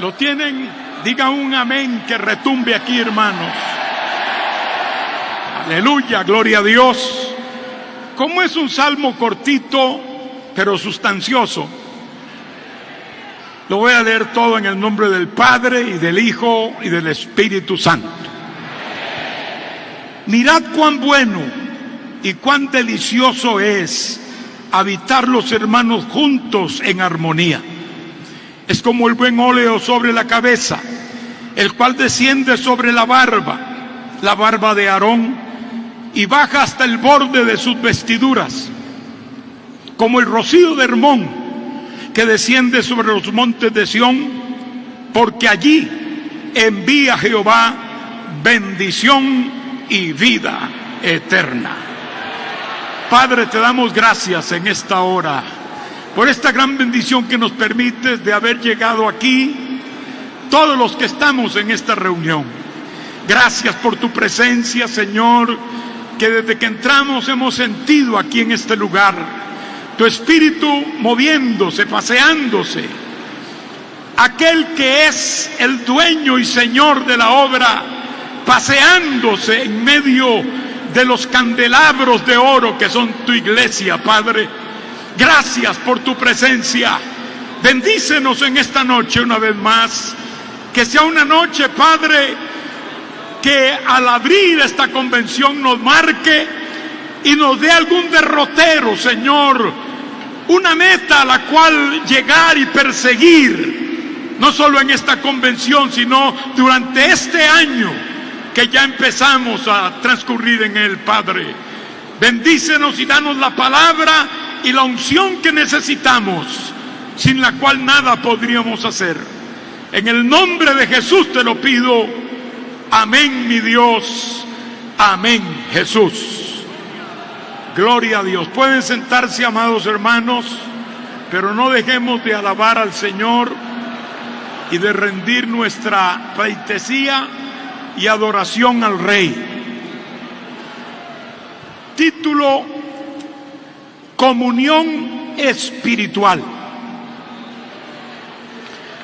¿Lo tienen? Digan un amén que retumbe aquí, hermanos. Aleluya, gloria a Dios. Como es un salmo cortito, pero sustancioso, lo voy a leer todo en el nombre del Padre, y del Hijo, y del Espíritu Santo. Mirad cuán bueno y cuán delicioso es habitar los hermanos juntos en armonía. Es como el buen óleo sobre la cabeza, el cual desciende sobre la barba de Aarón, y baja hasta el borde de sus vestiduras, como el rocío de Hermón, que desciende sobre los montes de Sión, porque allí envía Jehová bendición y vida eterna. Padre, te damos gracias en esta hora por esta gran bendición que nos permites de haber llegado aquí, todos los que estamos en esta reunión. Gracias por tu presencia, Señor, que desde que entramos hemos sentido aquí en este lugar tu espíritu moviéndose, paseándose. Aquel que es el dueño y señor de la obra, paseándose en medio de los candelabros de oro que son tu iglesia, Padre. Gracias por tu presencia. Bendícenos en esta noche una vez más. Que sea una noche, Padre, que al abrir esta convención nos marque y nos dé algún derrotero, Señor. Una meta a la cual llegar y perseguir, no solo en esta convención, sino durante este año que ya empezamos a transcurrir en él, Padre. Bendícenos y danos la palabra y la unción que necesitamos, sin la cual nada podríamos hacer. En el nombre de Jesús te lo pido. Amén, mi Dios. Amén, Jesús. Gloria a Dios. Pueden sentarse, amados hermanos, pero no dejemos de alabar al Señor y de rendir nuestra pleitesía y adoración al Rey. Título: comunión espiritual.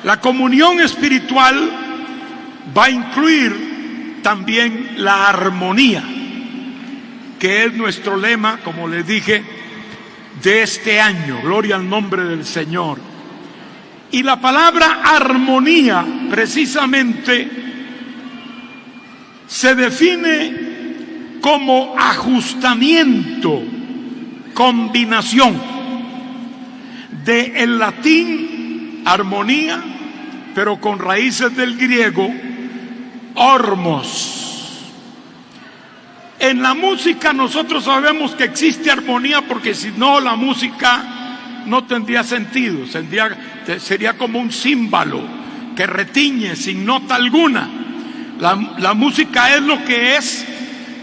La comunión espiritual va a incluir también la armonía, que es nuestro lema, como les dije, de este año. Gloria al nombre del Señor. Y la palabra armonía precisamente se define como ajustamiento, combinación del latín armonía, pero con raíces del griego ormos. En la música nosotros sabemos que existe armonía, porque si no, la música no tendría sentido, sería como un címbalo que retiñe sin nota alguna. La música es lo que es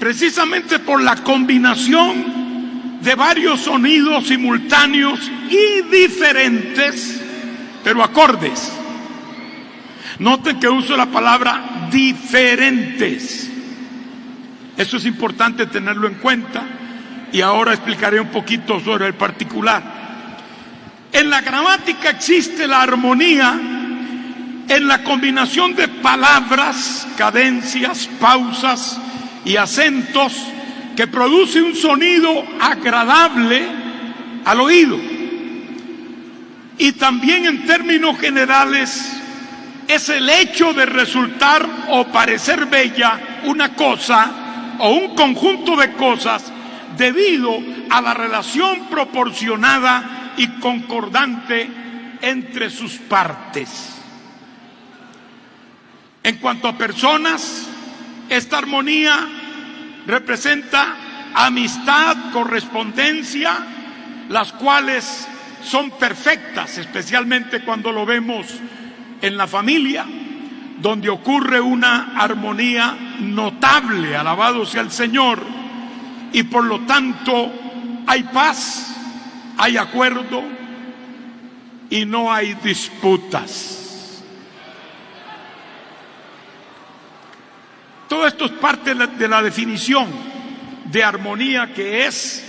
precisamente por la combinación de varios sonidos simultáneos y diferentes, pero acordes. Noten que uso la palabra diferentes. Eso es importante tenerlo en cuenta, y ahora explicaré un poquito sobre el particular. En la gramática existe la armonía en la combinación de palabras, cadencias, pausas y acentos que produce un sonido agradable al oído. Y también, en términos generales, es el hecho de resultar o parecer bella una cosa o un conjunto de cosas debido a la relación proporcionada y concordante entre sus partes. En cuanto a personas, esta armonía representa amistad, correspondencia, las cuales son perfectas, especialmente cuando lo vemos en la familia, donde ocurre una armonía notable, alabado sea el Señor, y por lo tanto hay paz, hay acuerdo y no hay disputas. Todo esto es parte de la definición de armonía, que es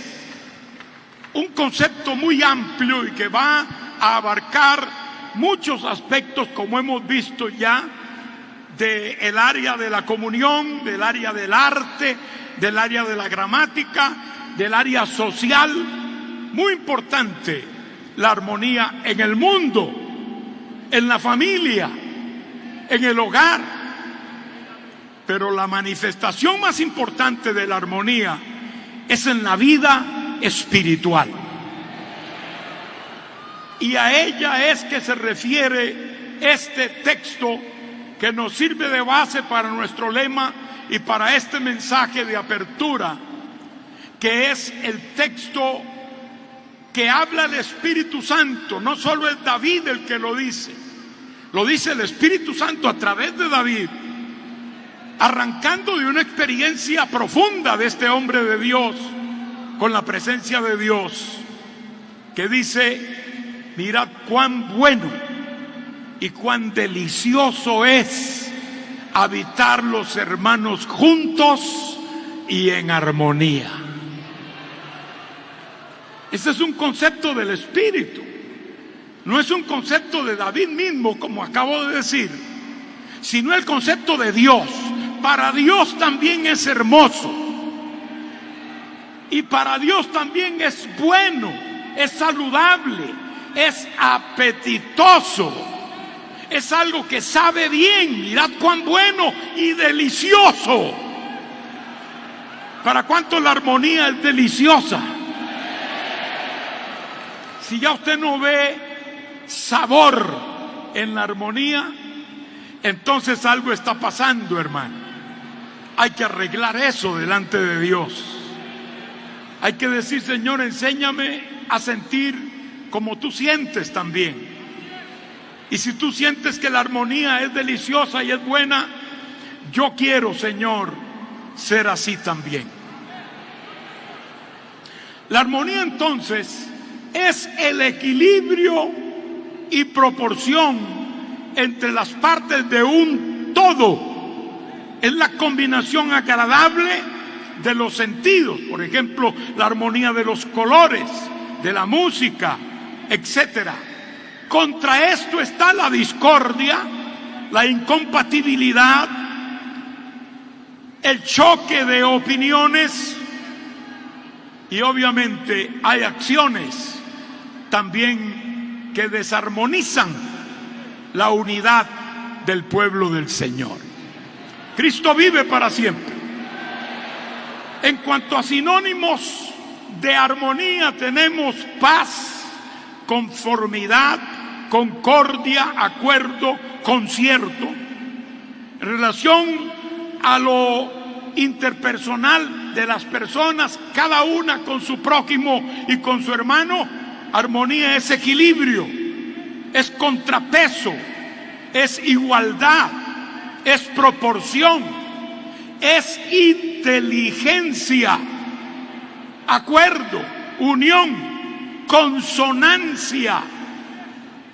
un concepto muy amplio y que va a abarcar muchos aspectos, como hemos visto ya, del área de la comunión, del área del arte, del área de la gramática, del área social. Muy importante la armonía en el mundo, en la familia, en el hogar. Pero la manifestación más importante de la armonía es en la vida espiritual. Y a ella es que se refiere este texto que nos sirve de base para nuestro lema y para este mensaje de apertura, que es el texto que habla el Espíritu Santo. No solo es David el que lo dice el Espíritu Santo a través de David, arrancando de una experiencia profunda de este hombre de Dios con la presencia de Dios, que dice: mirad cuán bueno y cuán delicioso es habitar los hermanos juntos y en armonía. Ese es un concepto del Espíritu, no es un concepto de David mismo, como acabo de decir, sino el concepto de Dios. Para Dios también es hermoso, y para Dios también es bueno, es saludable, es apetitoso, es algo que sabe bien. Mirad cuán bueno y delicioso. ¿Para cuánto la armonía es deliciosa? Si ya usted no ve sabor en la armonía, entonces algo está pasando, hermano. Hay que arreglar eso delante de Dios. Hay que decir: Señor, enséñame a sentir como tú sientes también. Y si tú sientes que la armonía es deliciosa y es buena, yo quiero, Señor, ser así también. La armonía, entonces, es el equilibrio y proporción entre las partes de un todo. Es la combinación agradable de los sentidos. Por ejemplo, la armonía de los colores, de la música, etcétera. Contra esto está la discordia, la incompatibilidad, el choque de opiniones, y obviamente hay acciones también que desarmonizan la unidad del pueblo del Señor. Cristo vive para siempre. En cuanto a sinónimos de armonía, tenemos paz, conformidad, concordia, acuerdo, concierto. En relación a lo interpersonal de las personas, cada una con su prójimo y con su hermano, armonía es equilibrio, es contrapeso, es igualdad, es proporción, es inteligencia, acuerdo, unión, consonancia.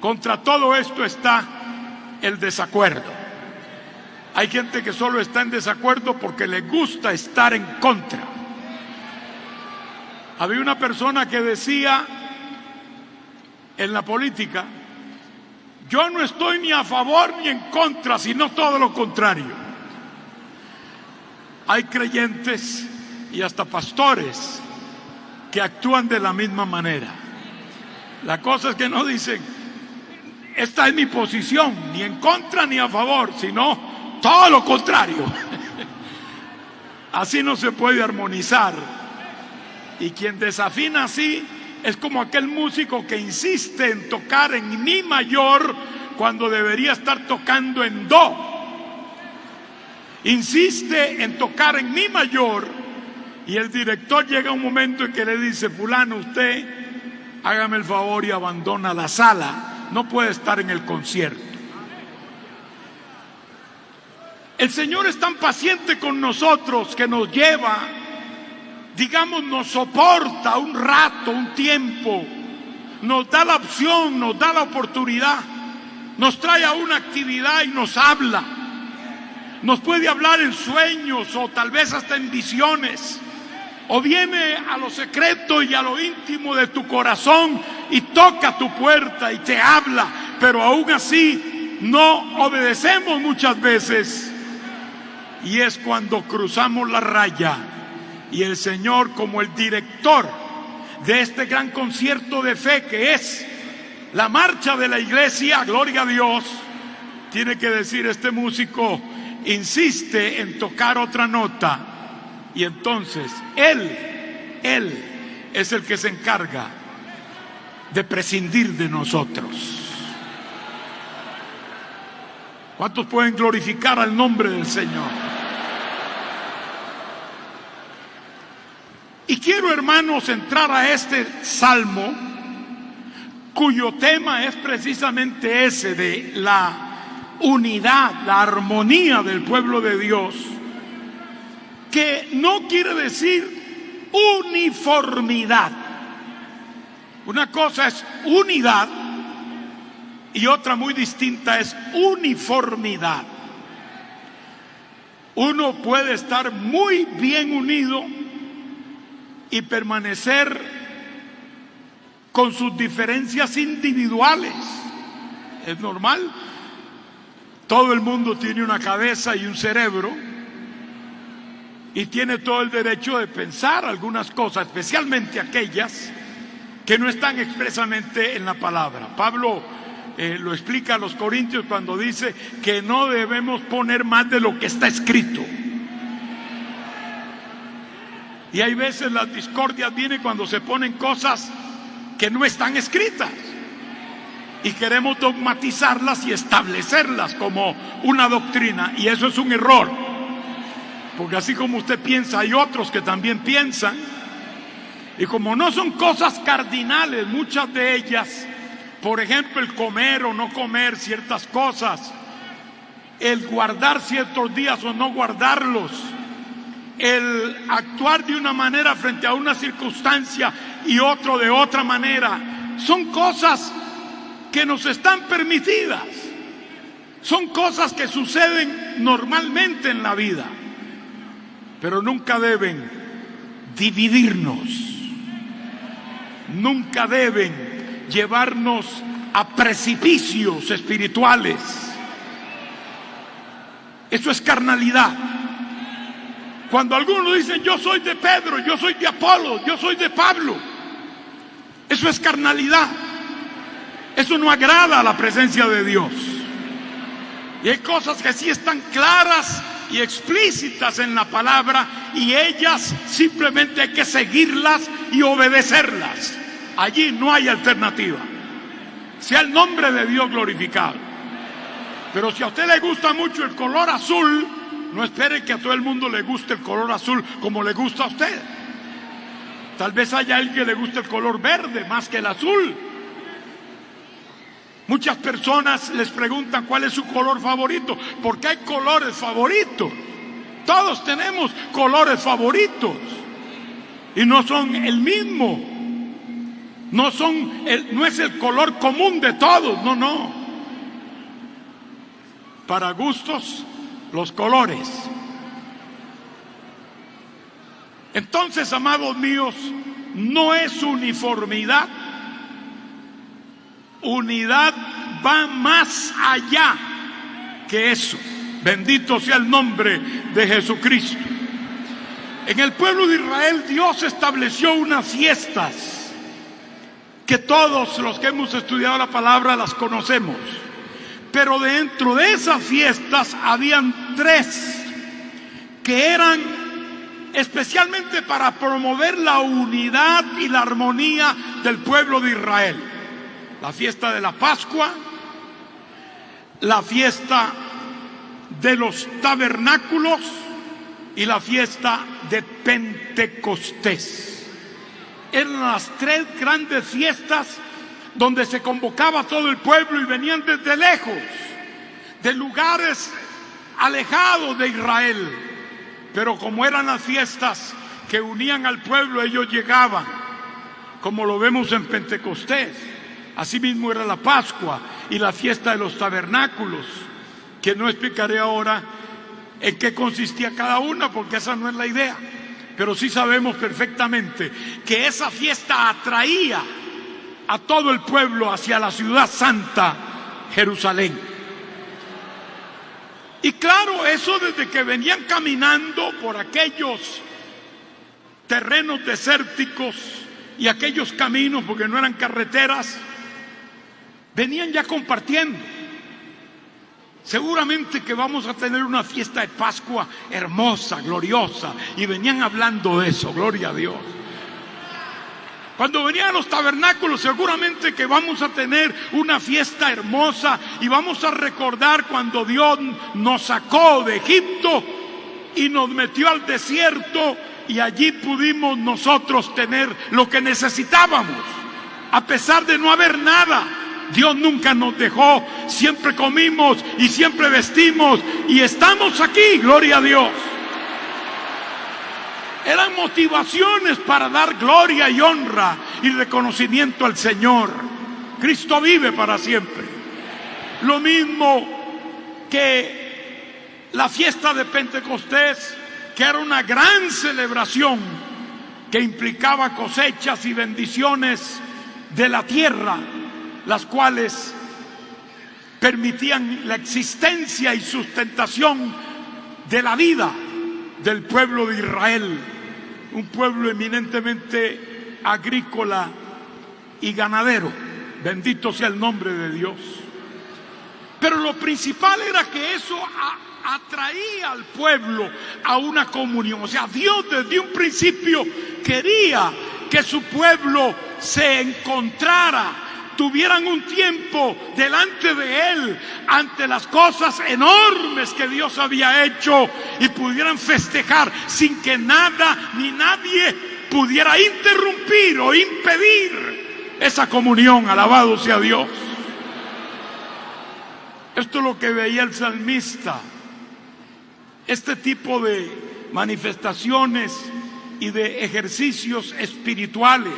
Contra todo esto está el desacuerdo. Hay gente que solo está en desacuerdo porque le gusta estar en contra. Había una persona que decía en la política: yo no estoy ni a favor ni en contra, sino todo lo contrario. Hay creyentes y hasta pastores que actúan de la misma manera. La cosa es que no dicen: esta es mi posición, ni en contra ni a favor, sino todo lo contrario. Así no se puede armonizar. Y quien desafina así es como aquel músico que insiste en tocar en mi mayor cuando debería estar tocando en do. Insiste en tocar en mi mayor, y el director llega un momento en que le dice: fulano, usted hágame el favor y abandona la sala, no puede estar en el concierto. El Señor es tan paciente con nosotros que nos lleva, digamos, nos soporta un rato, un tiempo, nos da la opción, nos da la oportunidad, nos trae a una actividad y nos habla. Nos puede hablar en sueños o tal vez hasta en visiones, o viene a lo secreto y a lo íntimo de tu corazón y toca tu puerta y te habla pero aún así no obedecemos muchas veces. Y es cuando cruzamos la raya y el Señor, como el director de este gran concierto de fe que es la marcha de la iglesia, gloria a Dios, tiene que decir: este músico insiste en tocar otra nota. Y entonces Él es el que se encarga de prescindir de nosotros. ¿Cuántos pueden glorificar al nombre del Señor? Y quiero, hermanos, entrar a este salmo, cuyo tema es precisamente ese de la unidad, la armonía del pueblo de Dios, que no quiere decir uniformidad. Una cosa es unidad y otra muy distinta es uniformidad. Uno puede estar muy bien unido y permanecer con sus diferencias individuales. Es normal. Todo el mundo tiene una cabeza y un cerebro y tiene todo el derecho de pensar algunas cosas, especialmente aquellas que no están expresamente en la palabra. Pablo lo explica a los Corintios cuando dice que no debemos poner más de lo que está escrito. Y hay veces las discordias vienen cuando se ponen cosas que no están escritas y queremos dogmatizarlas y establecerlas como una doctrina, y eso es un error, porque así como usted piensa, hay otros que también piensan, y como no son cosas cardinales muchas de ellas, por ejemplo el comer o no comer ciertas cosas, el guardar ciertos días o no guardarlos, el actuar de una manera frente a una circunstancia y otro de otra manera, son cosas que nos están permitidas, son cosas que suceden normalmente en la vida, pero nunca deben dividirnos, nunca deben llevarnos a precipicios espirituales. Eso es carnalidad. Cuando algunos dicen: yo soy de Pedro, yo soy de Apolo, yo soy de Pablo, eso es carnalidad. Eso no agrada a la presencia de Dios. Y hay cosas que sí están claras y explícitas en la palabra, y ellas simplemente hay que seguirlas y obedecerlas. Allí no hay alternativa. Sea el nombre de Dios glorificado. Pero si a usted le gusta mucho el color azul, no espere que a todo el mundo le guste el color azul como le gusta a usted. Tal vez haya alguien que le guste el color verde más que el azul. Muchas personas les preguntan cuál es su color favorito, porque hay colores favoritos. Todos tenemos colores favoritos y no son el mismo. No es el color común de todos, no. Para gustos, los colores. Entonces, amados míos, no es uniformidad. Unidad va más allá que eso. Bendito sea el nombre de Jesucristo. En el pueblo de Israel, Dios estableció unas fiestas que todos los que hemos estudiado la palabra las conocemos. Pero dentro de esas fiestas habían 3 que eran especialmente para promover la unidad y la armonía del pueblo de Israel: la fiesta de la Pascua, la fiesta de los tabernáculos y la fiesta de Pentecostés. Eran las 3 grandes fiestas donde se convocaba a todo el pueblo, y venían desde lejos, de lugares alejados de Israel. Pero como eran las fiestas que unían al pueblo, ellos llegaban, como lo vemos en Pentecostés. Asimismo era la Pascua y la fiesta de los tabernáculos, que no explicaré ahora en qué consistía cada una, porque esa no es la idea. Pero sí sabemos perfectamente que esa fiesta atraía a todo el pueblo hacia la ciudad santa Jerusalén. Y claro, eso desde que venían caminando por aquellos terrenos desérticos y aquellos caminos, porque no eran carreteras, venían ya compartiendo. Seguramente que vamos a tener una fiesta de Pascua hermosa, gloriosa, y venían hablando de eso, gloria a Dios. Cuando venían a los tabernáculos, seguramente que vamos a tener una fiesta hermosa y vamos a recordar cuando Dios nos sacó de Egipto y nos metió al desierto, y allí pudimos nosotros tener lo que necesitábamos, a pesar de no haber nada. Dios nunca nos dejó, siempre comimos y siempre vestimos y estamos aquí, gloria a Dios. Eran motivaciones para dar gloria y honra y reconocimiento al Señor. Cristo vive para siempre. Lo mismo que la fiesta de Pentecostés, que era una gran celebración que implicaba cosechas y bendiciones de la tierra, las cuales permitían la existencia y sustentación de la vida del pueblo de Israel, un pueblo eminentemente agrícola y ganadero. Bendito sea el nombre de Dios. Pero lo principal era que eso atraía al pueblo a una comunión. O sea, Dios desde un principio quería que su pueblo se encontrara, tuvieran un tiempo delante de Él ante las cosas enormes que Dios había hecho y pudieran festejar sin que nada ni nadie pudiera interrumpir o impedir esa comunión. Alabado sea Dios. Esto es lo que veía el salmista. Este tipo de manifestaciones y de ejercicios espirituales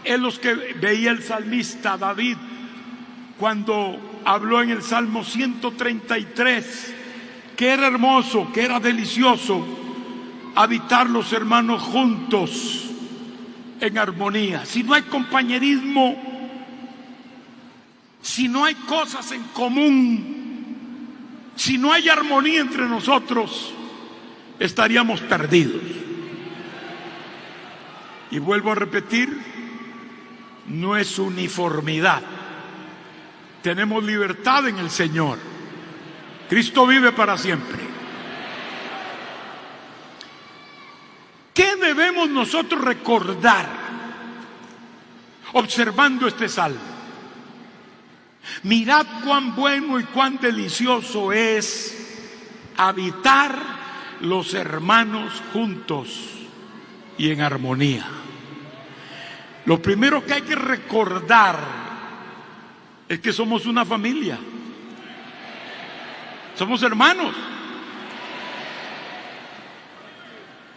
es los que veía el salmista David cuando habló en el Salmo 133, que era hermoso, que era delicioso habitar los hermanos juntos en armonía. Si no hay compañerismo, si no hay cosas en común, si no hay armonía entre nosotros, estaríamos perdidos. Y vuelvo a repetir, no es uniformidad. Tenemos libertad en el Señor. Cristo vive para siempre. ¿Qué debemos nosotros recordar observando este salmo? Mirad cuán bueno y cuán delicioso es habitar los hermanos juntos y en armonía. Lo primero que hay que recordar es que somos una familia. Somos hermanos.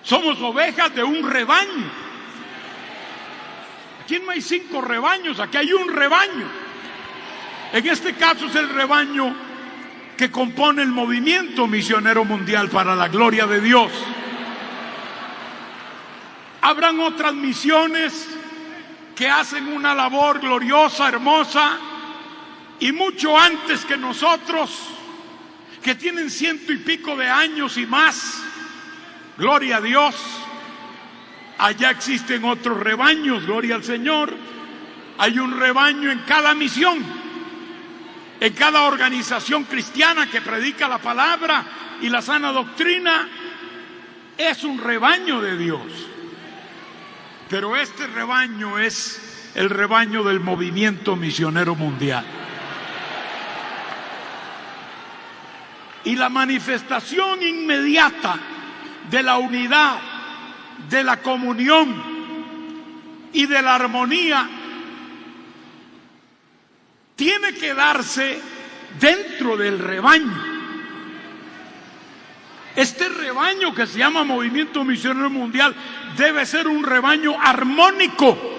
Somos ovejas de un rebaño. Aquí no hay 5 rebaños, aquí hay un rebaño. En este caso es el rebaño que compone el movimiento misionero mundial para la gloria de Dios. Habrán otras misiones que hacen una labor gloriosa, hermosa, y mucho antes que nosotros, que tienen 100 y pico de años y más. Gloria a Dios. Allá existen otros rebaños, gloria al Señor. Hay un rebaño en cada misión, en cada organización cristiana que predica la palabra y la sana doctrina. Es un rebaño de Dios. Pero este rebaño es el rebaño del movimiento misionero mundial. Y la manifestación inmediata de la unidad, de la comunión y de la armonía tiene que darse dentro del rebaño. Este rebaño que se llama Movimiento Misionero Mundial debe ser un rebaño armónico.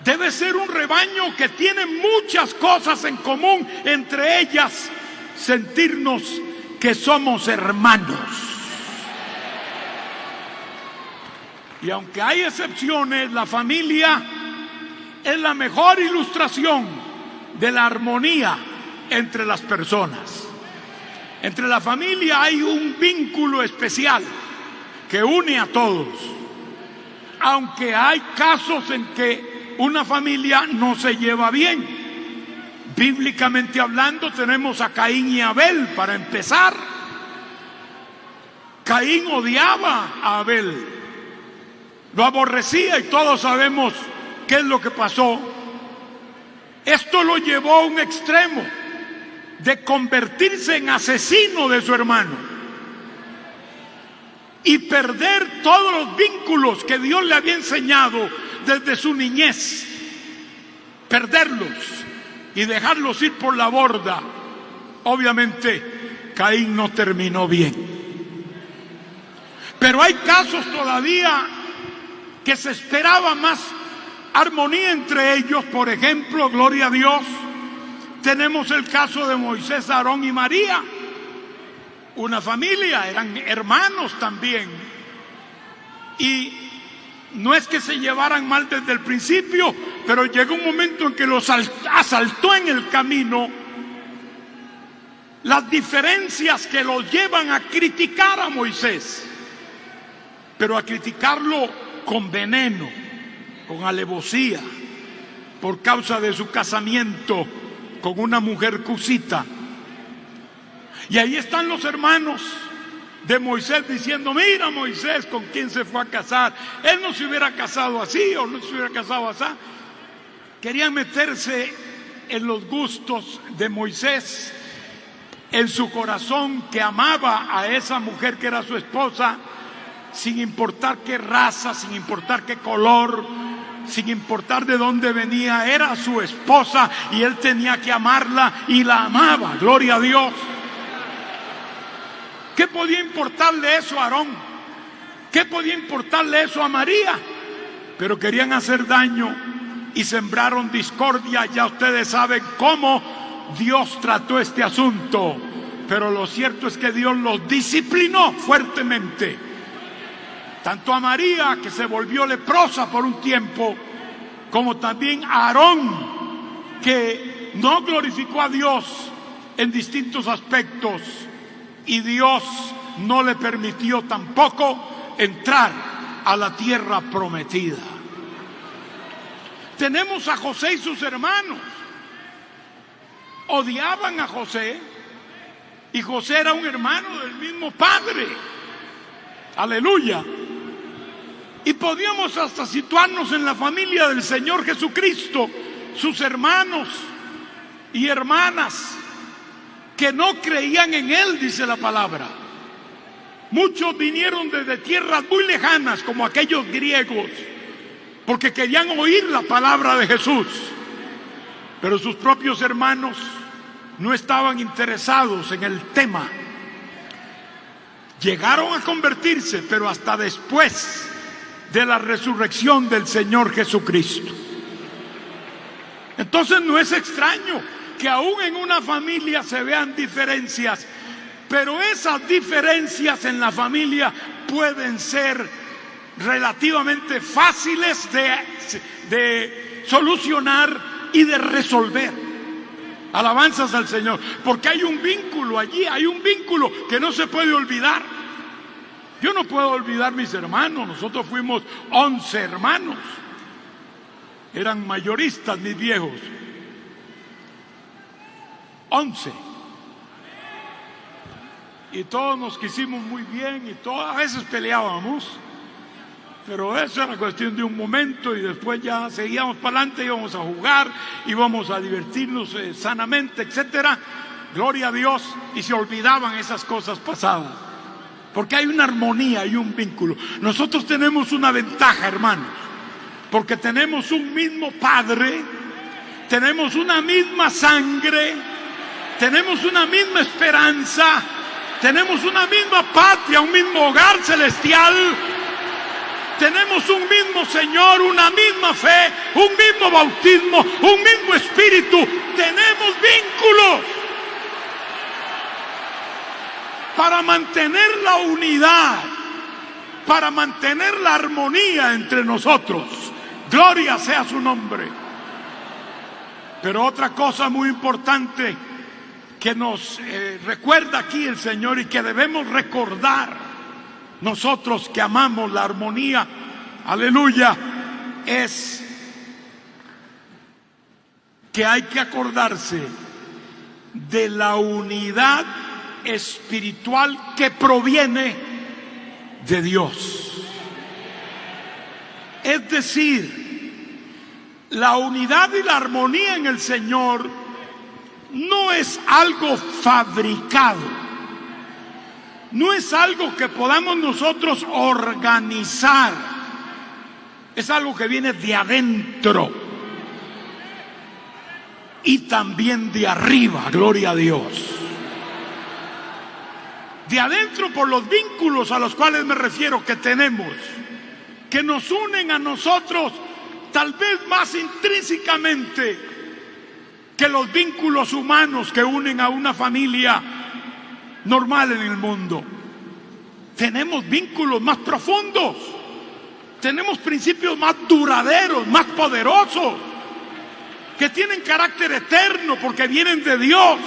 Debe ser un rebaño que tiene muchas cosas en común, entre ellas sentirnos que somos hermanos. Y aunque hay excepciones, la familia es la mejor ilustración de la armonía entre las personas. Entre la familia hay un vínculo especial que une a todos, aunque hay casos en que una familia no se lleva bien. Bíblicamente hablando, tenemos a Caín y Abel para empezar. Caín odiaba a Abel, lo aborrecía, y todos sabemos qué es lo que pasó. Esto lo llevó a un extremo de convertirse en asesino de su hermano y perder todos los vínculos que Dios le había enseñado desde su niñez, perderlos y dejarlos ir por la borda. Obviamente Caín no terminó bien, pero hay casos todavía que se esperaba más armonía entre ellos. Por ejemplo, gloria a Dios, tenemos el caso de Moisés, Aarón y María, una familia, eran hermanos también, y no es que se llevaran mal desde el principio, pero llegó un momento en que los asaltó en el camino las diferencias que los llevan a criticar a Moisés, pero a criticarlo con veneno, con alevosía, por causa de su casamiento con una mujer cusita. Y ahí están los hermanos de Moisés diciendo: mira Moisés con quién se fue a casar, él no se hubiera casado así o no se hubiera casado así. Querían meterse en los gustos de Moisés, en su corazón, que amaba a esa mujer que era su esposa, sin importar qué raza, sin importar qué color, sin importar de dónde venía, era su esposa y él tenía que amarla, y la amaba, gloria a Dios. ¿Qué podía importarle eso a Aarón? ¿Qué podía importarle eso a María? Pero querían hacer daño y sembraron discordia. Ya ustedes saben cómo Dios trató este asunto, pero lo cierto es que Dios los disciplinó fuertemente. Tanto a María, que se volvió leprosa por un tiempo, como también a Aarón, que no glorificó a Dios en distintos aspectos, y Dios no le permitió tampoco entrar a la tierra prometida. Tenemos a José y sus hermanos. Odiaban a José, y José era un hermano del mismo padre. Aleluya. Y podíamos hasta situarnos en la familia del Señor Jesucristo, sus hermanos y hermanas que no creían en Él, dice la palabra. Muchos vinieron desde tierras muy lejanas, como aquellos griegos, porque querían oír la palabra de Jesús, pero sus propios hermanos no estaban interesados en el tema. Llegaron a convertirse, pero hasta después de la resurrección del Señor Jesucristo. Entonces no es extraño que aún en una familia se vean diferencias, pero esas diferencias en la familia pueden ser relativamente fáciles de solucionar y de resolver. Alabanzas al Señor, porque hay un vínculo allí, hay un vínculo que no se puede olvidar. Yo no puedo olvidar mis hermanos. Nosotros fuimos 11 hermanos. Eran mayoristas mis viejos. 11. Y todos nos quisimos muy bien, y a veces peleábamos, pero eso era cuestión de un momento, y después ya seguíamos para adelante, íbamos a jugar, íbamos a divertirnos sanamente, etcétera. Gloria a Dios. Y se olvidaban esas cosas pasadas, porque hay una armonía y un vínculo. Nosotros tenemos una ventaja, hermanos, porque tenemos un mismo Padre, tenemos una misma sangre, tenemos una misma esperanza, tenemos una misma patria, un mismo hogar celestial, tenemos un mismo Señor, una misma fe, un mismo bautismo, un mismo espíritu. Tenemos vínculos para mantener la unidad, para mantener la armonía entre nosotros. Gloria sea su nombre. Pero otra cosa muy importante que nos recuerda aquí el Señor y que debemos recordar nosotros que amamos la armonía, aleluya, es que hay que acordarse de la unidad espiritual que proviene de Dios. Es decir, la unidad y la armonía en el Señor no es algo fabricado, no es algo que podamos nosotros organizar, es algo que viene de adentro y también de arriba, gloria a Dios. De adentro por los vínculos a los cuales me refiero que tenemos, que nos unen a nosotros tal vez más intrínsecamente que los vínculos humanos que unen a una familia normal en el mundo. Tenemos vínculos más profundos, tenemos principios más duraderos, más poderosos, que tienen carácter eterno porque vienen de Dios.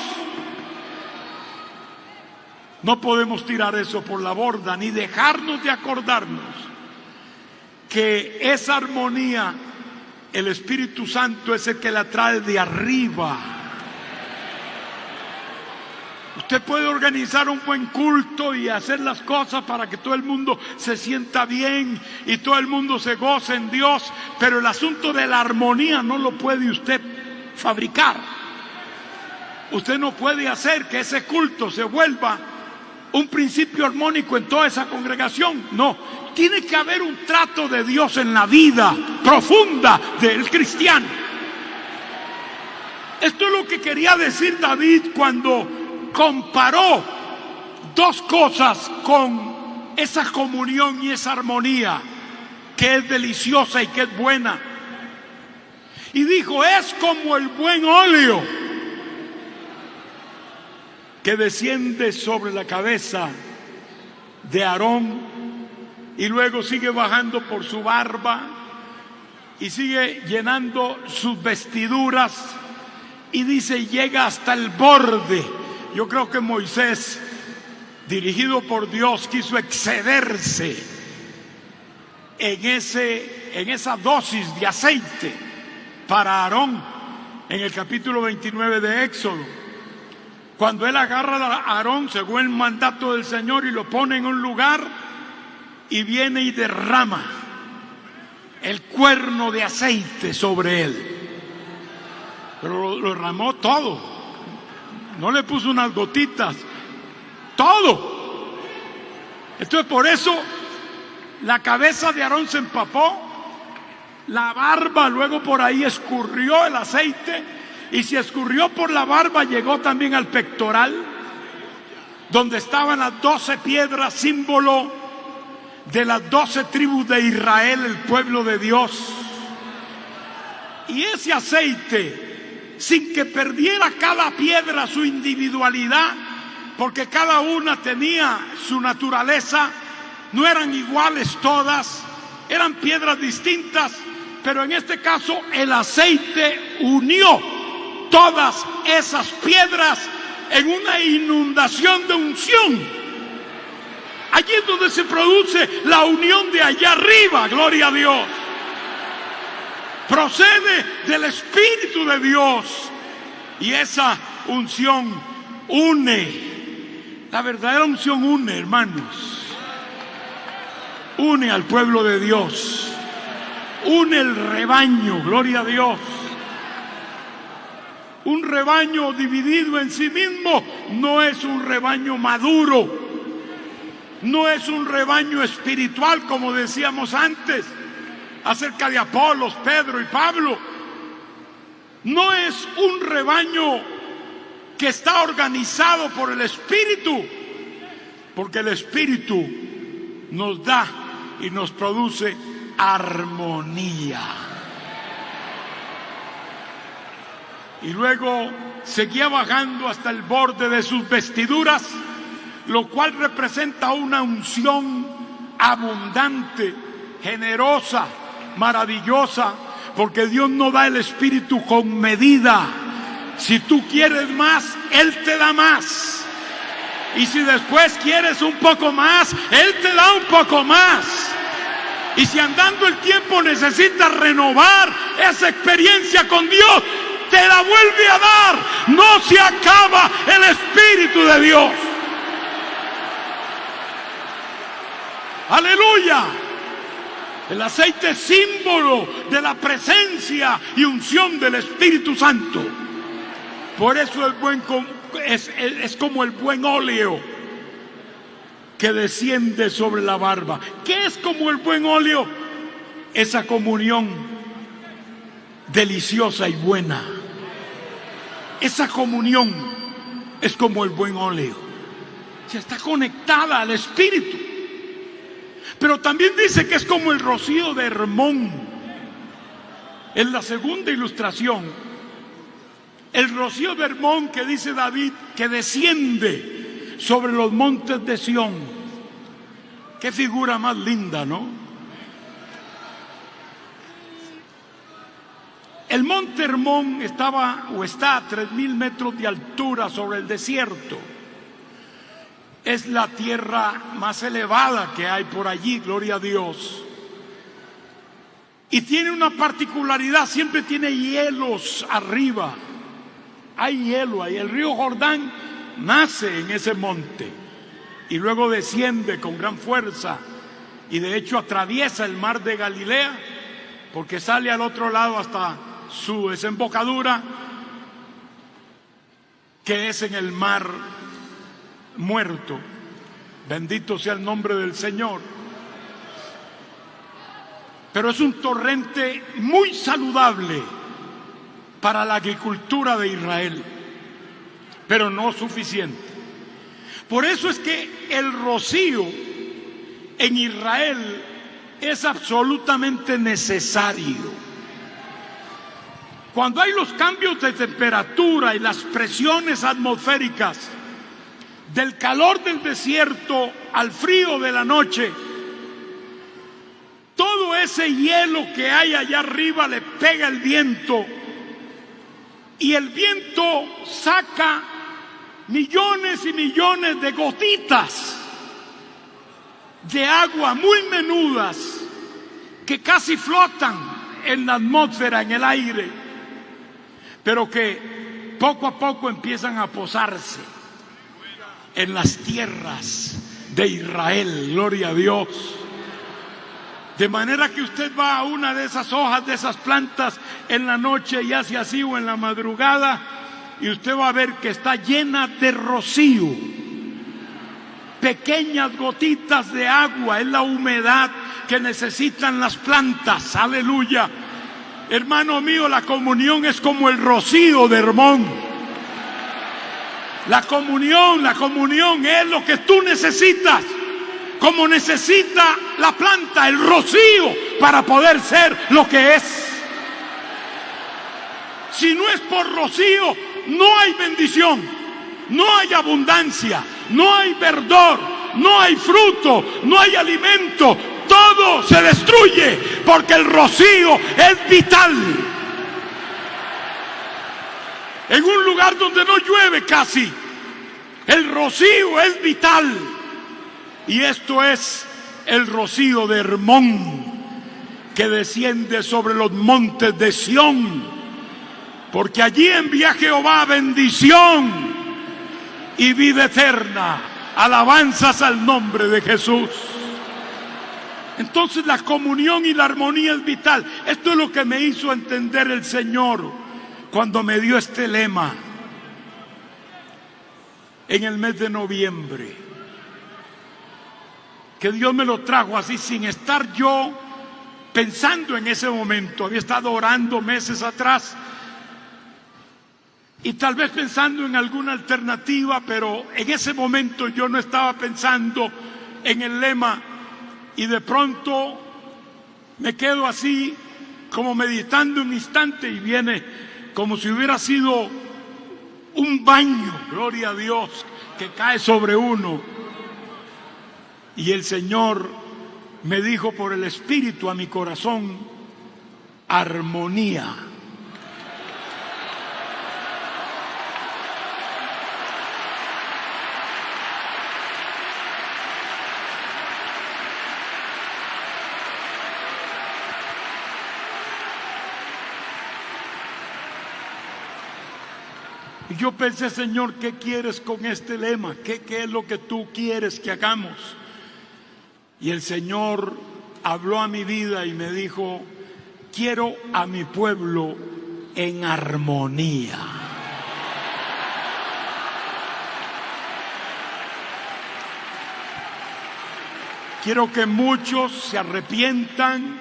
No podemos tirar eso por la borda, ni dejarnos de acordarnos que esa armonía, el Espíritu Santo es el que la trae de arriba. Usted puede organizar un buen culto y hacer las cosas para que todo el mundo se sienta bien y todo el mundo se goce en Dios, pero el asunto de la armonía no lo puede usted fabricar. Usted no puede hacer que ese culto se vuelva un principio armónico en toda esa congregación. No, tiene que haber un trato de Dios en la vida profunda del cristiano. Esto es lo que quería decir David cuando comparó dos cosas con esa comunión y esa armonía que es deliciosa y que es buena. Y dijo, es como el buen óleo que desciende sobre la cabeza de Aarón y luego sigue bajando por su barba y sigue llenando sus vestiduras y dice, llega hasta el borde. Yo creo que Moisés, dirigido por Dios, quiso excederse en esa dosis de aceite para Aarón en el capítulo 29 de Éxodo. Cuando él agarra a Aarón según el mandato del Señor y lo pone en un lugar y viene y derrama el cuerno de aceite sobre él. Pero lo derramó todo, no le puso unas gotitas, todo. Entonces por eso la cabeza de Aarón se empapó, la barba luego por ahí escurrió el aceite. Y si escurrió por la barba, llegó también al pectoral, donde estaban las 12 piedras, símbolo de las 12 tribus de Israel, el pueblo de Dios. Y ese aceite, sin que perdiera cada piedra su individualidad, porque cada una tenía su naturaleza, no eran iguales todas, eran piedras distintas, pero en este caso el aceite unió todas esas piedras en una inundación de unción. Allí es donde se produce la unión de allá arriba, gloria a Dios. Procede del Espíritu de Dios y esa unción une. La verdadera unción une, hermanos. Une al pueblo de Dios. Une el rebaño, gloria a Dios. Un rebaño dividido en sí mismo no es un rebaño maduro, no es un rebaño espiritual como decíamos antes acerca de Apolos, Pedro y Pablo. No es un rebaño que está organizado por el Espíritu, porque el Espíritu nos da y nos produce armonía. Y luego seguía bajando hasta el borde de sus vestiduras, lo cual representa una unción abundante, generosa, maravillosa, porque Dios no da el Espíritu con medida. Si tú quieres más, Él te da más. Y si después quieres un poco más, Él te da un poco más. Y si andando el tiempo necesitas renovar esa experiencia con Dios, te la vuelve a dar. No se acaba el Espíritu de Dios. Aleluya. El aceite es símbolo de la presencia y unción del Espíritu Santo. Por eso es como el buen óleo que desciende sobre la barba. ¿Qué es como el buen óleo? Esa comunión deliciosa y buena. Esa comunión es como el buen óleo. Se está conectada al Espíritu. Pero también dice que es como el rocío de Hermón. En la segunda ilustración, el rocío de Hermón que dice David que desciende sobre los montes de Sión. Qué figura más linda, ¿no? El monte Hermón está a 3,000 metros de altura sobre el desierto. Es la tierra más elevada que hay por allí, gloria a Dios. Y tiene una particularidad, siempre tiene hielos arriba. Hay hielo ahí. El río Jordán nace en ese monte y luego desciende con gran fuerza y de hecho atraviesa el mar de Galilea porque sale al otro lado hasta su desembocadura, que es en el mar Muerto. Bendito sea el nombre del Señor. Pero es un torrente muy saludable para la agricultura de Israel, pero no suficiente. Por eso es que el rocío en Israel es absolutamente necesario. Cuando hay los cambios de temperatura y las presiones atmosféricas, del calor del desierto al frío de la noche, todo ese hielo que hay allá arriba le pega el viento y el viento saca millones y millones de gotitas de agua muy menudas que casi flotan en la atmósfera, en el aire, pero que poco a poco empiezan a posarse en las tierras de Israel, gloria a Dios. De manera que usted va a una de esas hojas, de esas plantas en la noche y hace así, o en la madrugada, y usted va a ver que está llena de rocío. Pequeñas gotitas de agua, es la humedad que necesitan las plantas. Aleluya. Hermano mío, la comunión es como el rocío de Hermón. La comunión es lo que tú necesitas, como necesita la planta, el rocío, para poder ser lo que es. Si no es por rocío, no hay bendición, no hay abundancia, no hay verdor, no hay fruto, no hay alimento. Todo se destruye porque el rocío es vital. En un lugar donde no llueve casi, el rocío es vital. Y esto es el rocío de Hermón, que desciende sobre los montes de Sión, porque allí envía Jehová bendición y vida eterna. Alabanzas al nombre de Jesús. Entonces la comunión y la armonía es vital. Esto es lo que me hizo entender el Señor cuando me dio este lema en el mes de noviembre, que Dios me lo trajo así sin estar yo pensando en ese momento. Había estado orando meses atrás y tal vez pensando en alguna alternativa, pero en ese momento yo no estaba pensando en el lema, y de pronto me quedo así como meditando un instante y viene como si hubiera sido un baño, gloria a Dios, que cae sobre uno. Y el Señor me dijo por el Espíritu a mi corazón: armonía. Y yo pensé, Señor, ¿qué quieres con este lema? ¿Qué es lo que tú quieres que hagamos? Y el Señor habló a mi vida y me dijo: quiero a mi pueblo en armonía. Quiero que muchos se arrepientan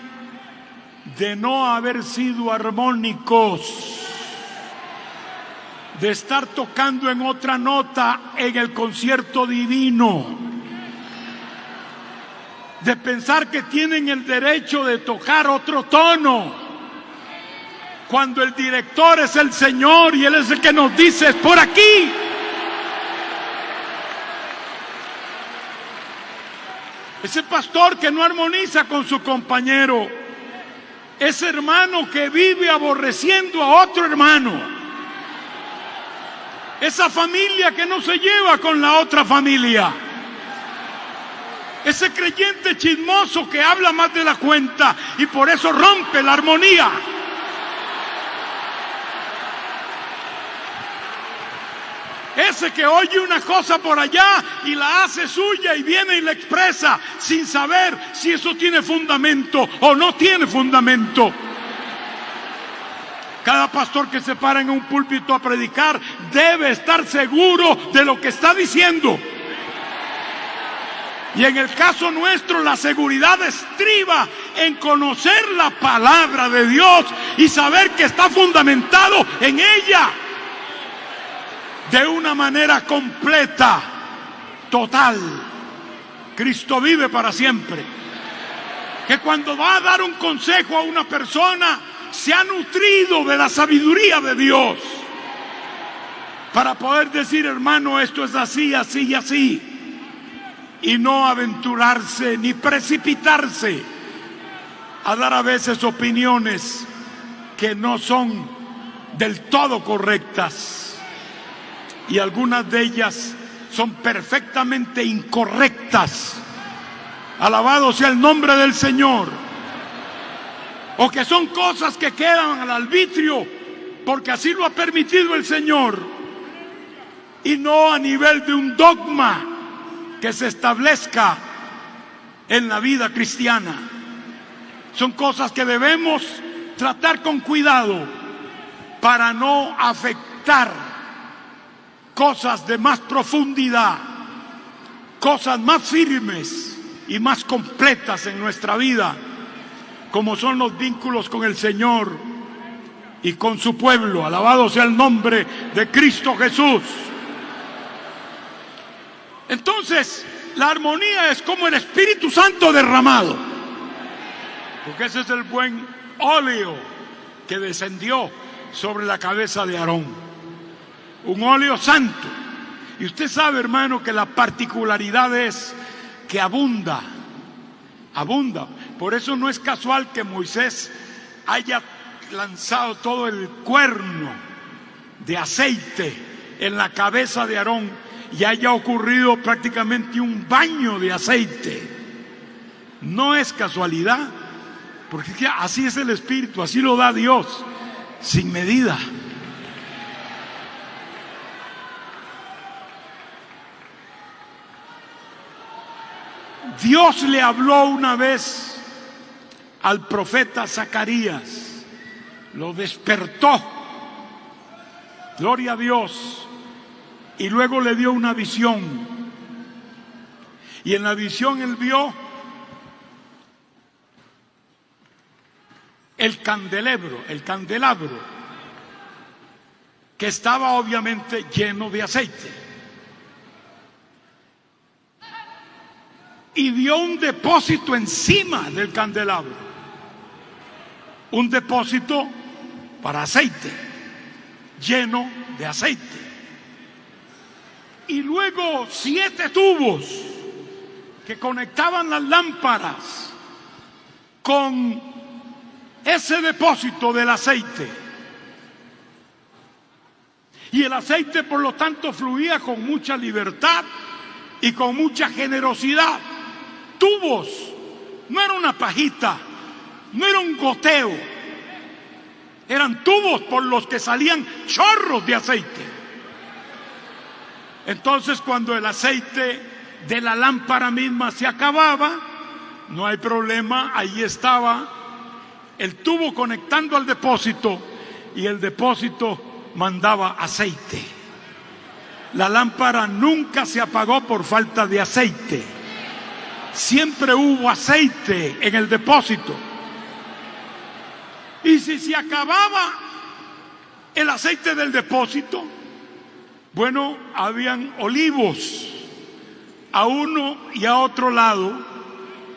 de no haber sido armónicos, de estar tocando en otra nota en el concierto divino, de pensar que tienen el derecho de tocar otro tono, cuando el director es el Señor y Él es el que nos dice: es por aquí. Ese pastor que no armoniza con su compañero, ese hermano que vive aborreciendo a otro hermano, esa familia que no se lleva con la otra familia, ese creyente chismoso que habla más de la cuenta y por eso rompe la armonía. Ese que oye una cosa por allá y la hace suya y viene y la expresa sin saber si eso tiene fundamento o no tiene fundamento. Cada pastor que se para en un púlpito a predicar debe estar seguro de lo que está diciendo. Y en el caso nuestro, la seguridad estriba en conocer la palabra de Dios y saber que está fundamentado en ella de una manera completa, total. Cristo vive para siempre. Que cuando va a dar un consejo a una persona, se ha nutrido de la sabiduría de Dios para poder decir: hermano, esto es así, así y así. Y no aventurarse ni precipitarse a dar a veces opiniones que no son del todo correctas. Y algunas de ellas son perfectamente incorrectas. Alabado sea el nombre del Señor. O que son cosas que quedan al arbitrio porque así lo ha permitido el Señor, y no a nivel de un dogma que se establezca en la vida cristiana. Son cosas que debemos tratar con cuidado para no afectar cosas de más profundidad, cosas más firmes y más completas en nuestra vida, como son los vínculos con el Señor y con su pueblo. Alabado sea el nombre de Cristo Jesús. Entonces, la armonía es como el Espíritu Santo derramado, porque ese es el buen óleo que descendió sobre la cabeza de Aarón, un óleo santo. Y usted sabe, hermano, que la particularidad es que abunda. Por eso no es casual que Moisés haya lanzado todo el cuerno de aceite en la cabeza de Aarón y haya ocurrido prácticamente un baño de aceite. No es casualidad, porque así es el Espíritu, así lo da Dios, sin medida. Dios le habló una vez al profeta Zacarías, lo despertó, gloria a Dios, y luego le dio una visión. Y en la visión él vio el candelabro, que estaba obviamente lleno de aceite. Y vio un depósito encima del candelabro, un depósito para aceite, lleno de aceite. Y luego 7 tubos que conectaban las lámparas con ese depósito del aceite. Y el aceite, por lo tanto, fluía con mucha libertad y con mucha generosidad. Tubos, no era una pajita, no era un goteo, eran tubos por los que salían chorros de aceite. Entonces, cuando el aceite de la lámpara misma se acababa, no hay problema, ahí estaba el tubo conectando al depósito y el depósito mandaba aceite. La lámpara nunca se apagó por falta de aceite. Siempre hubo aceite en el depósito. Y si se acababa el aceite del depósito, bueno, habían olivos a uno y a otro lado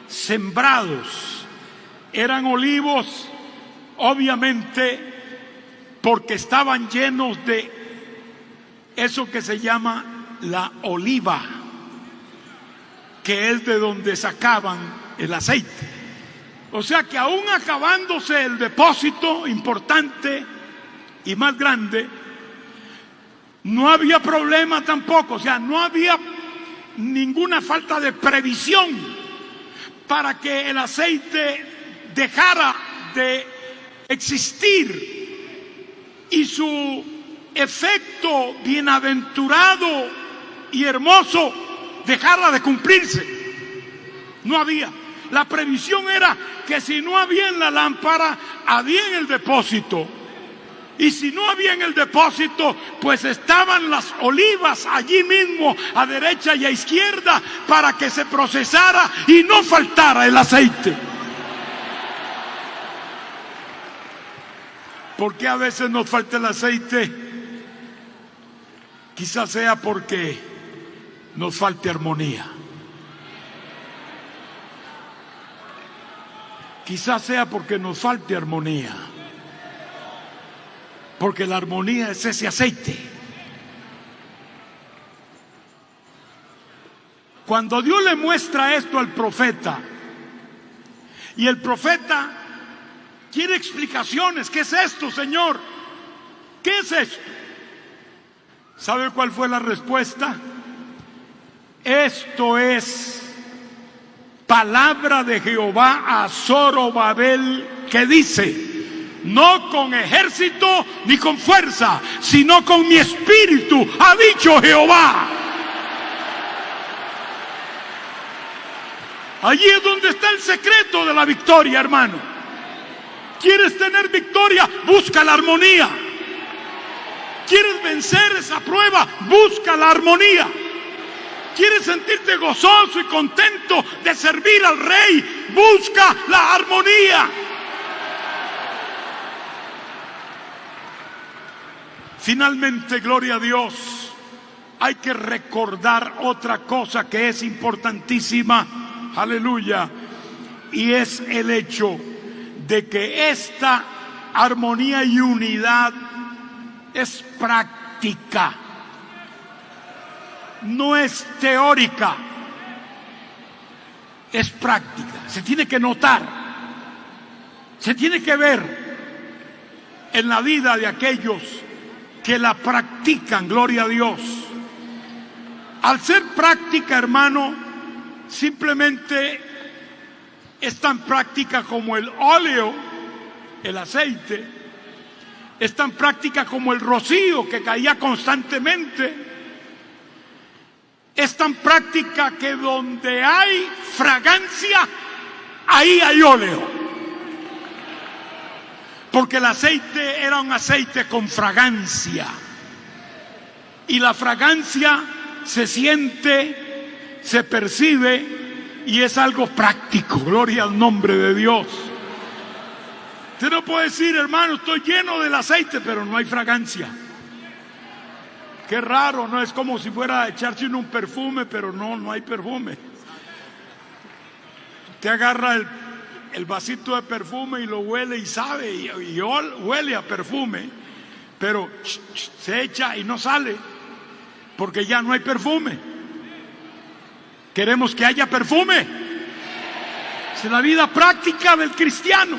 sembrados. Eran olivos, obviamente, porque estaban llenos de eso que se llama la oliva, que es de donde sacaban el aceite. O sea que aún acabándose el depósito importante y más grande, no había problema tampoco. O sea, no había ninguna falta de previsión para que el aceite dejara de existir y su efecto bienaventurado y hermoso dejara de cumplirse. No había. La previsión era que si no había en la lámpara, había en el depósito. Y si no había en el depósito, pues estaban las olivas allí mismo, a derecha y a izquierda, para que se procesara y no faltara el aceite. ¿Por qué a veces nos falta el aceite? Quizás sea porque nos falte armonía. Quizás sea porque nos falte armonía. Porque la armonía es ese aceite. Cuando Dios le muestra esto al profeta, y el profeta quiere explicaciones, ¿qué es esto, Señor? ¿Qué es esto? ¿Sabe cuál fue la respuesta? Esto es palabra de Jehová a Zorobabel, que dice: no con ejército ni con fuerza, sino con mi espíritu, ha dicho Jehová. Allí es donde está el secreto de la victoria, hermano. ¿Quieres tener victoria? Busca la armonía. ¿Quieres vencer esa prueba? Busca la armonía. ¿Quieres sentirte gozoso y contento de servir al Rey? Busca la armonía. Finalmente, gloria a Dios, hay que recordar otra cosa que es importantísima, aleluya, y es el hecho de que esta armonía y unidad es práctica, no es teórica, es práctica. Se tiene que notar, se tiene que ver en la vida de aquellos que la practican, gloria a Dios. Al ser práctica, hermano, simplemente es tan práctica como el óleo, el aceite, es tan práctica como el rocío que caía constantemente, es tan práctica que donde hay fragancia, ahí hay óleo. Porque el aceite era un aceite con fragancia. Y la fragancia se siente, se percibe y es algo práctico. Gloria al nombre de Dios. Usted no puede decir, hermano, estoy lleno del aceite, pero no hay fragancia. Qué raro, ¿no? Es como si fuera a echarse un perfume, pero no hay perfume. Usted agarra el vasito de perfume y lo huele y sabe, y huele a perfume, pero se echa y no sale, porque ya no hay perfume. Queremos que haya perfume. Es la vida práctica del cristiano.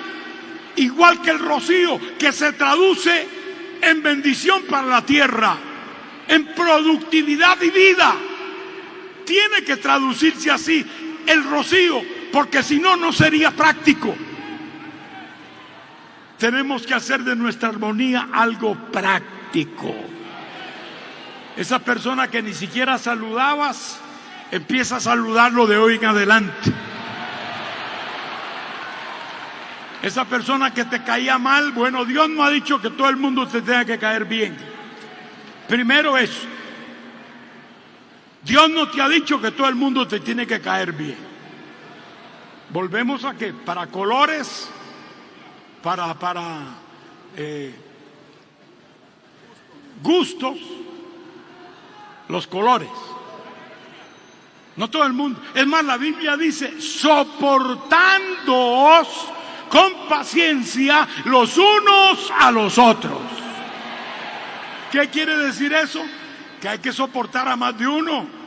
igual que el rocío, que se traduce en bendición para la tierra, en productividad y vida. Tiene que traducirse así el rocío, porque si no, no sería práctico. Tenemos que hacer de nuestra armonía algo práctico. Esa persona que ni siquiera saludabas, empieza a saludarlo de hoy en adelante. Esa persona que te caía mal, bueno, Dios no ha dicho que todo el mundo te tenga que caer bien. Primero eso. Dios no te ha dicho que todo el mundo te tiene que caer bien. Volvemos a que para colores, para gustos, los colores. No todo el mundo. Es más, la Biblia dice, soportándoos con paciencia los unos a los otros. ¿Qué quiere decir eso? Que hay que soportar a más de uno.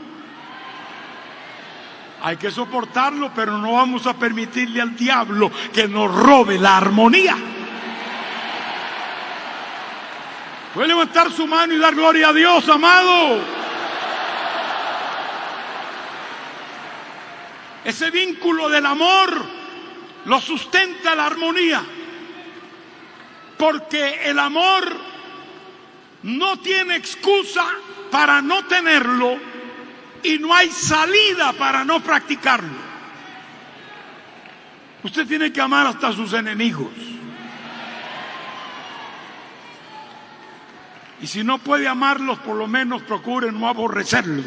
Hay que soportarlo, pero no vamos a permitirle al diablo que nos robe la armonía. Puede levantar su mano y dar gloria a Dios, amado. Ese vínculo del amor lo sustenta la armonía, porque el amor no tiene excusa para no tenerlo y no hay salida para no practicarlo. Usted tiene que amar hasta a sus enemigos. Y si no puede amarlos, por lo menos procure no aborrecerlos.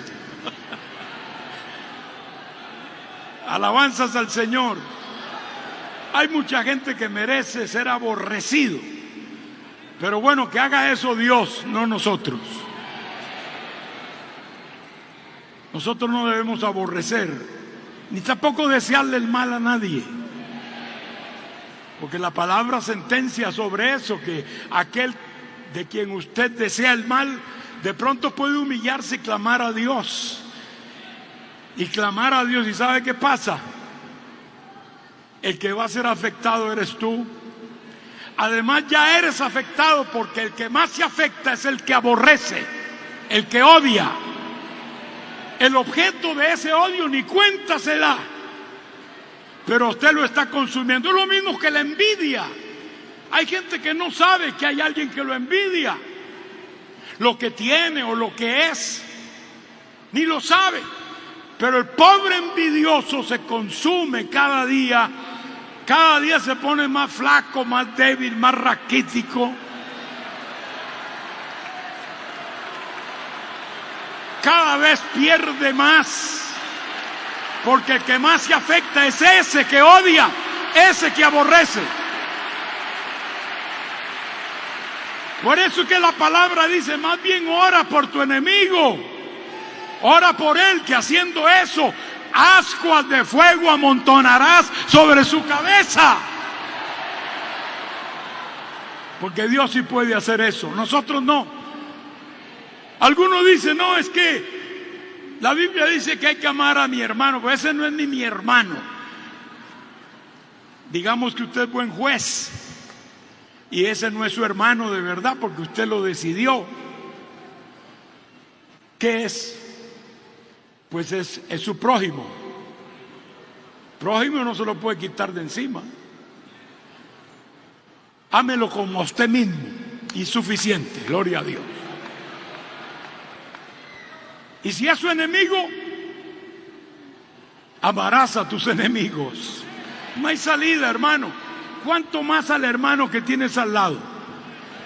Alabanzas al Señor. Hay mucha gente que merece ser aborrecido, pero bueno, que haga eso Dios, no nosotros. Nosotros no debemos aborrecer, ni tampoco desearle el mal a nadie, porque la palabra sentencia sobre eso, que aquel de quien usted desea el mal, de pronto puede humillarse y clamar a Dios. Y clamar a Dios, ¿y sabe qué pasa? El que va a ser afectado eres tú. Además ya eres afectado, porque el que más se afecta es el que aborrece, el que odia. El objeto de ese odio ni cuenta se da, pero usted lo está consumiendo. Es lo mismo que la envidia. Hay gente que no sabe que hay alguien que lo envidia, lo que tiene o lo que es, ni lo sabe. Pero el pobre envidioso se consume cada día se pone más flaco, más débil, más raquítico. Cada vez pierde más, porque el que más se afecta es ese que odia, ese que aborrece. Por eso es que la palabra dice, más bien ora por tu enemigo, ora por él, que haciendo eso, ascuas de fuego amontonarás sobre su cabeza. Porque Dios sí puede hacer eso, nosotros no. Algunos dicen, no, es que la Biblia dice que hay que amar a mi hermano, pues ese no es ni mi hermano. Digamos que usted es buen juez y ese no es su hermano de verdad, porque usted lo decidió. ¿Qué es? Pues es su prójimo. Prójimo no se lo puede quitar de encima. Ámelo como a usted mismo y suficiente, gloria a Dios. Y si es su enemigo, amarás a tus enemigos. No hay salida, hermano. ¿Cuánto más al hermano que tienes al lado?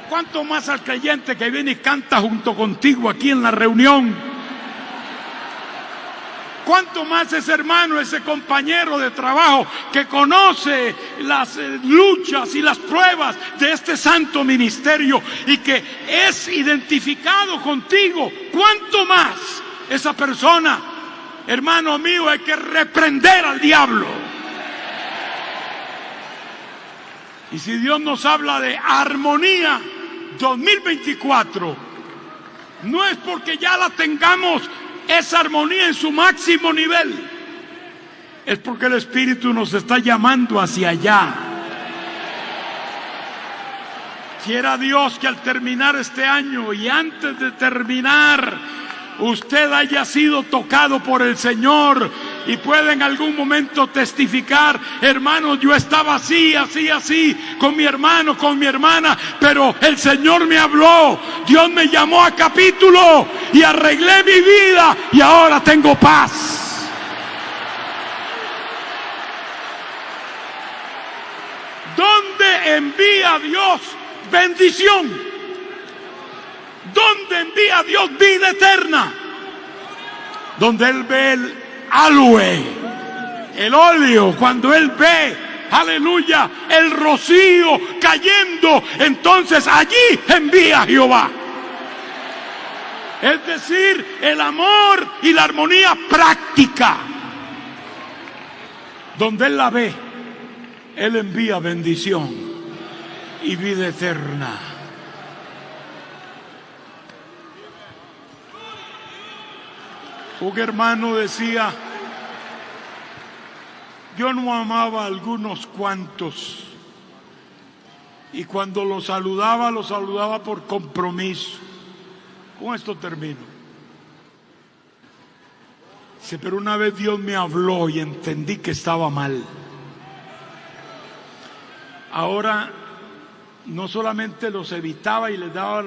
¿Cuánto más al creyente que viene y canta junto contigo aquí en la reunión? ¿Cuánto más ese hermano, ese compañero de trabajo que conoce las luchas y las pruebas de este santo ministerio y que es identificado contigo? ¿Cuánto más esa persona? Hermano mío, hay que reprender al diablo. Y si Dios nos habla de armonía 2024, no es porque ya la tengamos esa armonía en su máximo nivel, es porque el Espíritu nos está llamando hacia allá. Quiera Dios que al terminar este año y antes de terminar, usted haya sido tocado por el Señor y pueda en algún momento testificar: hermanos, yo estaba así, con mi hermano, con mi hermana, pero el Señor me habló, Dios me llamó a capítulo y arreglé mi vida y ahora tengo paz. ¿Dónde envía Dios bendición? ¿Dónde envía Dios vida eterna? Donde Él ve el aloe, el óleo, cuando Él ve, aleluya, el rocío cayendo, entonces allí envía Jehová. Es decir, el amor y la armonía práctica. Donde Él la ve, Él envía bendición y vida eterna. Un hermano decía: yo no amaba a algunos cuantos, y cuando los saludaba por compromiso. Con esto termino. Dice: pero una vez Dios me habló y entendí que estaba mal. Ahora no solamente los evitaba y les daba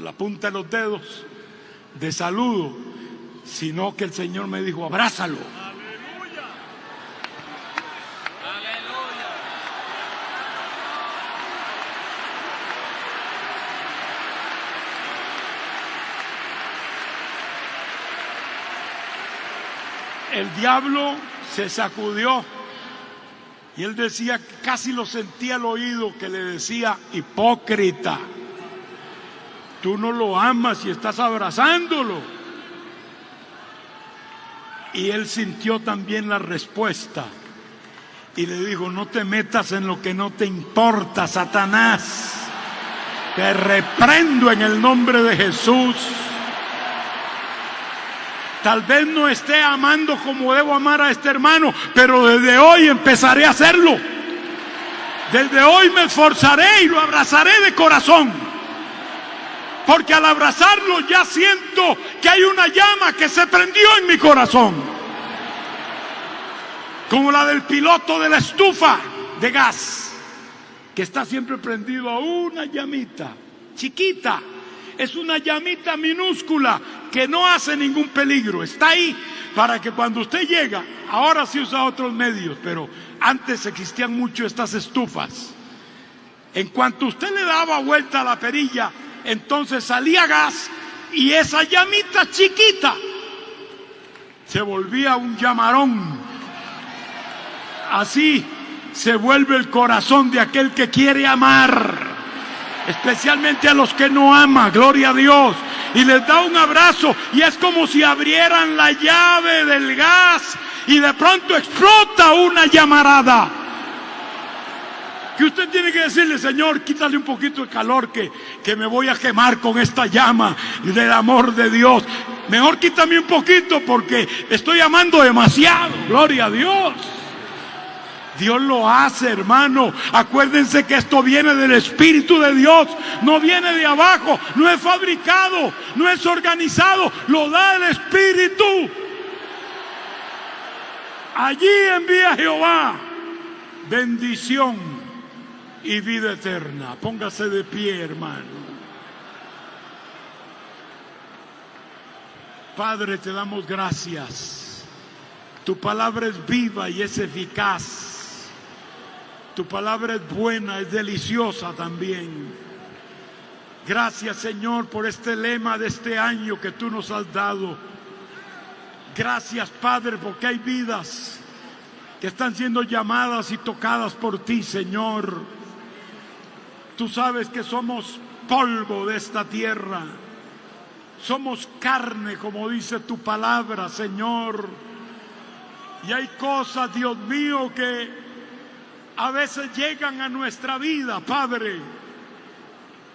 la punta de los dedos de saludo, sino que el Señor me dijo: abrázalo. ¡Aleluya! ¡Aleluya! El diablo se sacudió y él decía, casi lo sentía al oído, que le decía: hipócrita, tú no lo amas y estás abrazándolo. Y él sintió también la respuesta y le dijo: no te metas en lo que no te importa, Satanás. Te reprendo en el nombre de Jesús. Tal vez no esté amando como debo amar a este hermano, pero desde hoy empezaré a hacerlo. Desde hoy me esforzaré y lo abrazaré de corazón. Porque al abrazarlo ya siento que hay una llama que se prendió en mi corazón. Como la del piloto de la estufa de gas, que está siempre prendido a una llamita chiquita. Es una llamita minúscula que no hace ningún peligro. Está ahí para que cuando usted llega, ahora sí usa otros medios, pero antes existían mucho estas estufas. En cuanto usted le daba vuelta a la perilla, entonces salía gas y esa llamita chiquita se volvía un llamarón. Así se vuelve el corazón de aquel que quiere amar, especialmente a los que no aman, gloria a Dios, y les da un abrazo y es como si abrieran la llave del gas y de pronto explota una llamarada. Que usted tiene que decirle: Señor, quítale un poquito de calor que me voy a quemar con esta llama del amor de Dios. Mejor quítame un poquito porque estoy amando demasiado, gloria a Dios. Dios lo hace, hermano. Acuérdense que esto viene del Espíritu de Dios, no viene de abajo, no es fabricado, no es organizado, lo da el Espíritu. Allí envía Jehová bendición y vida eterna. Póngase de pie, hermano. Padre, te damos gracias. Tu palabra es viva y es eficaz. Tu palabra es buena, es deliciosa también. Gracias, Señor, por este lema de este año que tú nos has dado. Gracias, Padre, porque hay vidas que están siendo llamadas y tocadas por ti, Señor. Tú sabes que somos polvo de esta tierra. Somos carne, como dice tu palabra, Señor. Y hay cosas, Dios mío, que a veces llegan a nuestra vida, Padre,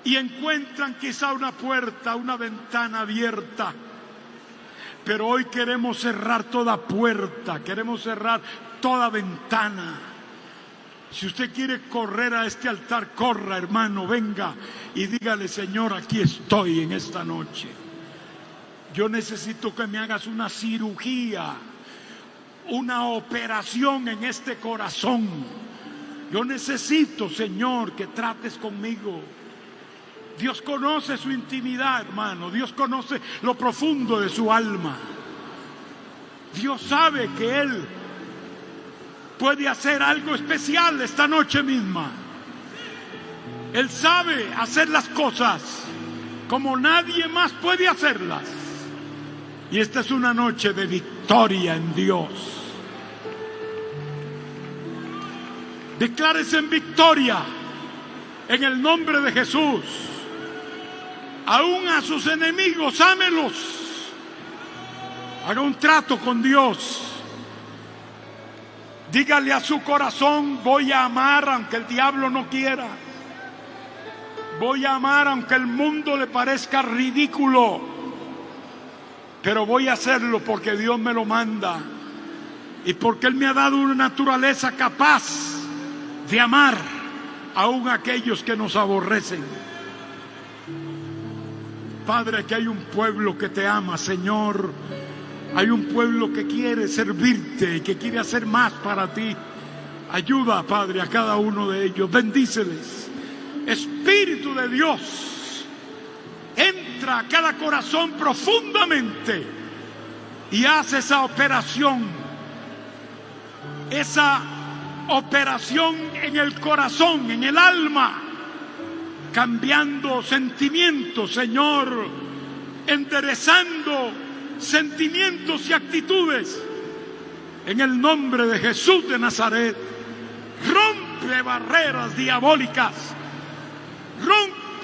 y encuentran quizá una puerta, una ventana abierta. Pero hoy queremos cerrar toda puerta, queremos cerrar toda ventana. Si usted quiere correr a este altar, corra, hermano, venga y dígale: Señor, aquí estoy en esta noche. Yo necesito que me hagas una cirugía, una operación en este corazón. Yo necesito, Señor, que trates conmigo. Dios conoce su intimidad, hermano. Dios conoce lo profundo de su alma. Dios sabe que Él puede hacer algo especial esta noche misma. Él sabe hacer las cosas como nadie más puede hacerlas. Y esta es una noche de victoria en Dios. Declárese en victoria en el nombre de Jesús. Aún a sus enemigos, ámelos. Haga un trato con Dios. Dígale a su corazón: voy a amar aunque el diablo no quiera. Voy a amar aunque el mundo le parezca ridículo. Pero voy a hacerlo porque Dios me lo manda. Y porque Él me ha dado una naturaleza capaz de amar aún a aquellos que nos aborrecen. Padre, que hay un pueblo que te ama, Señor. Hay un pueblo que quiere servirte y que quiere hacer más para ti. Ayuda, Padre, a cada uno de ellos. Bendíceles. Espíritu de Dios, entra a cada corazón profundamente y haz esa operación en el corazón, en el alma, cambiando sentimientos, Señor, enderezando sentimientos y actitudes. En el nombre de Jesús de Nazaret, rompe barreras diabólicas,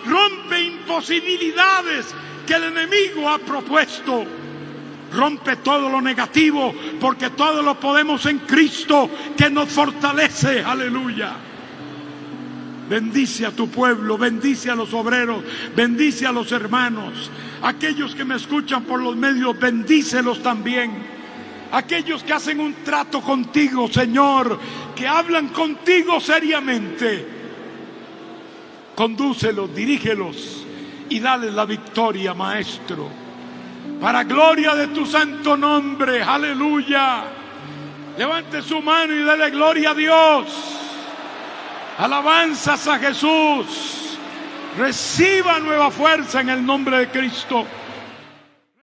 rompe imposibilidades que el enemigo ha propuesto. Rompe todo lo negativo, porque todo lo podemos en Cristo que nos fortalece. Aleluya. Bendice a tu pueblo, bendice a los obreros, bendice a los hermanos. Aquellos que me escuchan por los medios, bendícelos también. Aquellos que hacen un trato contigo, Señor, que hablan contigo seriamente, condúcelos, dirígelos y dale la victoria, Maestro, para gloria de tu santo nombre. Aleluya. Levante su mano y dale gloria a Dios. Alabanzas a Jesús. Reciba nueva fuerza en el nombre de Cristo.